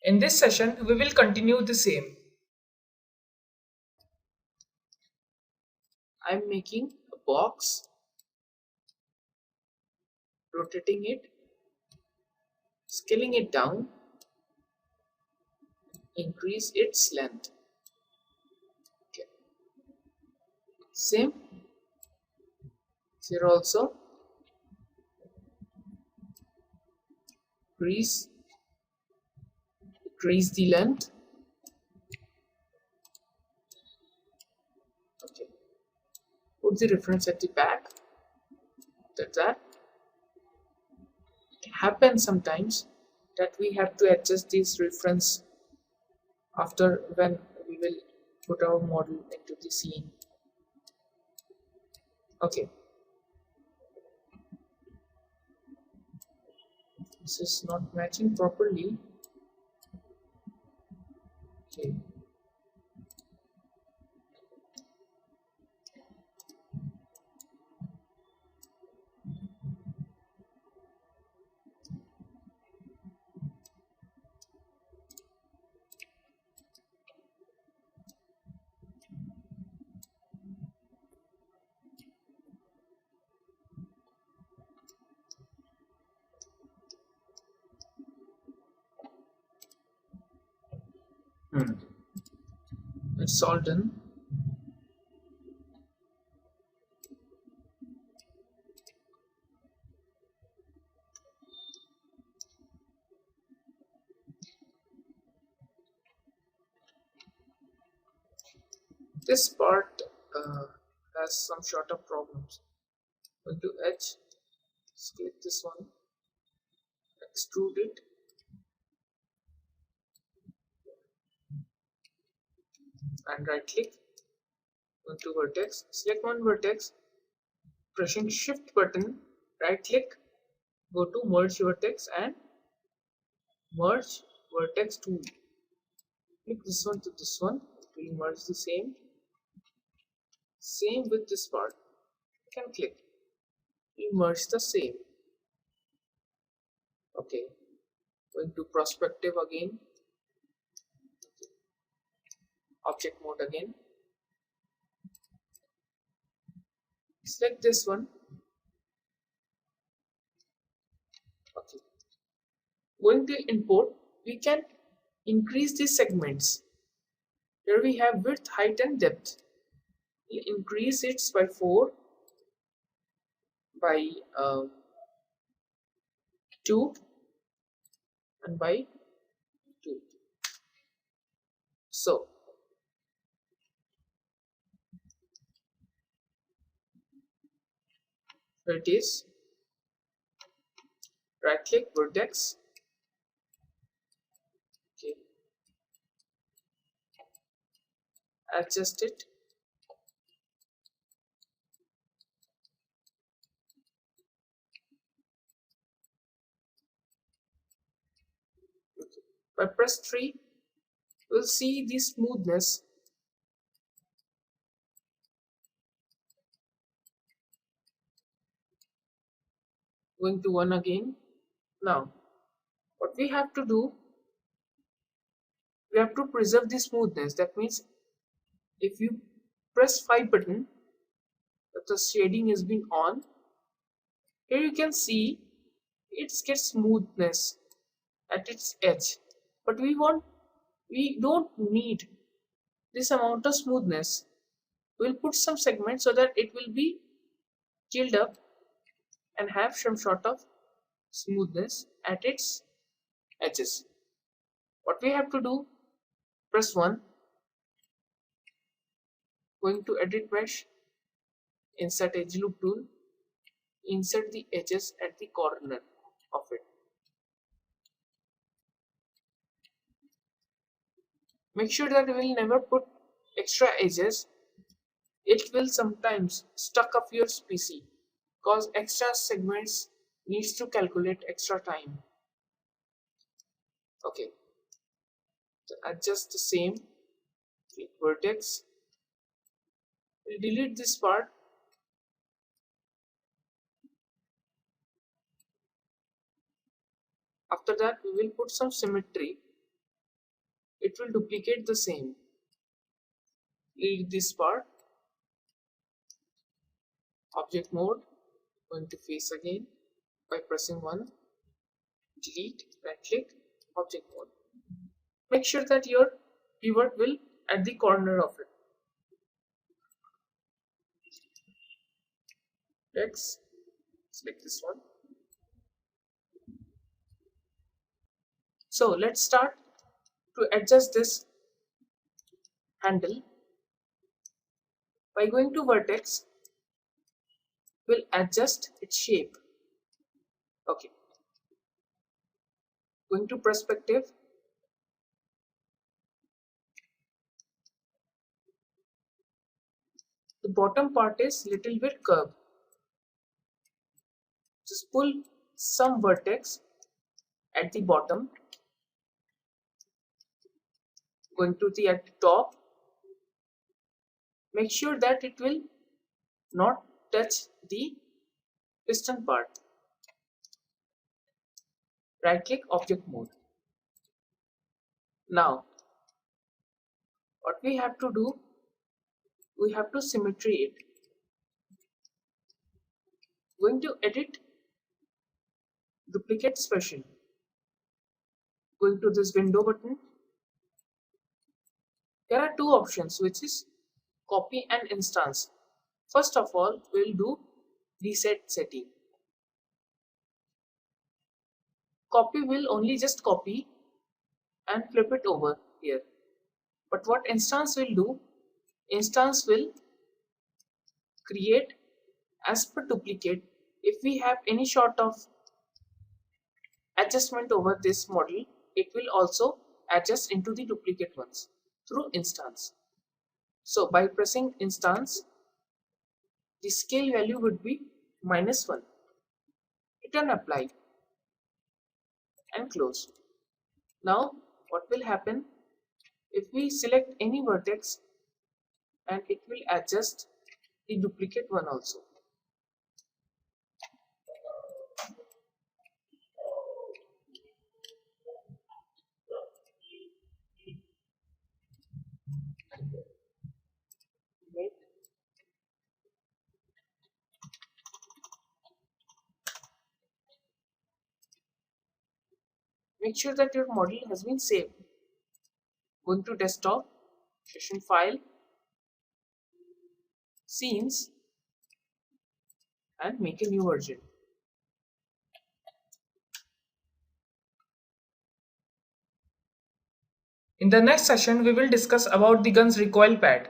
In this session, we will continue the same. I'm making a box, rotating it, scaling it down, increase its length. Okay. Same here also, increase, decrease the length. Okay. Put the reference at the back. That it happens sometimes that we have to adjust this reference after when we will put our model into the scene. Okay, this is not matching properly. Okay. Hmm. It's all done. This part has some sort of problems. Go to edge, click this one, extrude it, and right click. Go to vertex, select one vertex, pressing shift button, right click, go to merge vertex and merge vertex tool. Click this one to this one, it will merge the same. Same with this part. You can click. We merge the same. Okay. Going to perspective again. Object mode again. Select this one. Okay. Going to import, we can increase the segments. Here we have width, height, and depth. We increase it by 4, by 2, and by 2. So here it is. Right click vertex. Okay. Adjust it. Okay. By press 3, we'll see the smoothness. Going to 1 again. Now, what we have to do, we have to preserve the smoothness. That means if you press 5 button, that the shading has been on. Here you can see it gets smoothness at its edge. But we don't need this amount of smoothness. We'll put some segments so that it will be chilled up and have some sort of smoothness at its edges. What we have to do, press 1, going to edit mesh, insert edge loop tool, insert the edges at the corner of it. Make sure that we will never put extra edges. It will sometimes stuck up your PC because extra segments needs to calculate extra time. Okay, so adjust the same, click vertex, we'll delete this part. After that we will put some symmetry. it will duplicate the same. Delete this part. Object mode, going to face again by pressing 1. Delete, right click, object mode. Make sure that your pivot will at the corner of it. Next, select this one. So let's start to adjust this handle. By going to vertex, we'll adjust its shape. Okay. Going to perspective. The bottom part is little bit curved. Just pull some vertex at the bottom. Going to the at the top. Make sure that it will not touch the piston part. Right click, object mode. Now what we have to do, we have to symmetry it. Going to edit, duplicate special. Going to this window button. There are two options, which is copy and instance. First of all, we'll do reset setting. Copy will only just copy and flip it over here. But what instance will do, instance will create as per duplicate. If we have any sort of adjustment over this model, it will also adjust into the duplicate ones through instance. So by pressing instance, the scale value would be -1. Hit and apply and close. Now what will happen, if we select any vertex, and it will adjust the duplicate one also. Wait. Make sure that your model has been saved. Going to desktop, session file, scenes, and make a new version. In the next session, we will discuss about the gun's recoil pad.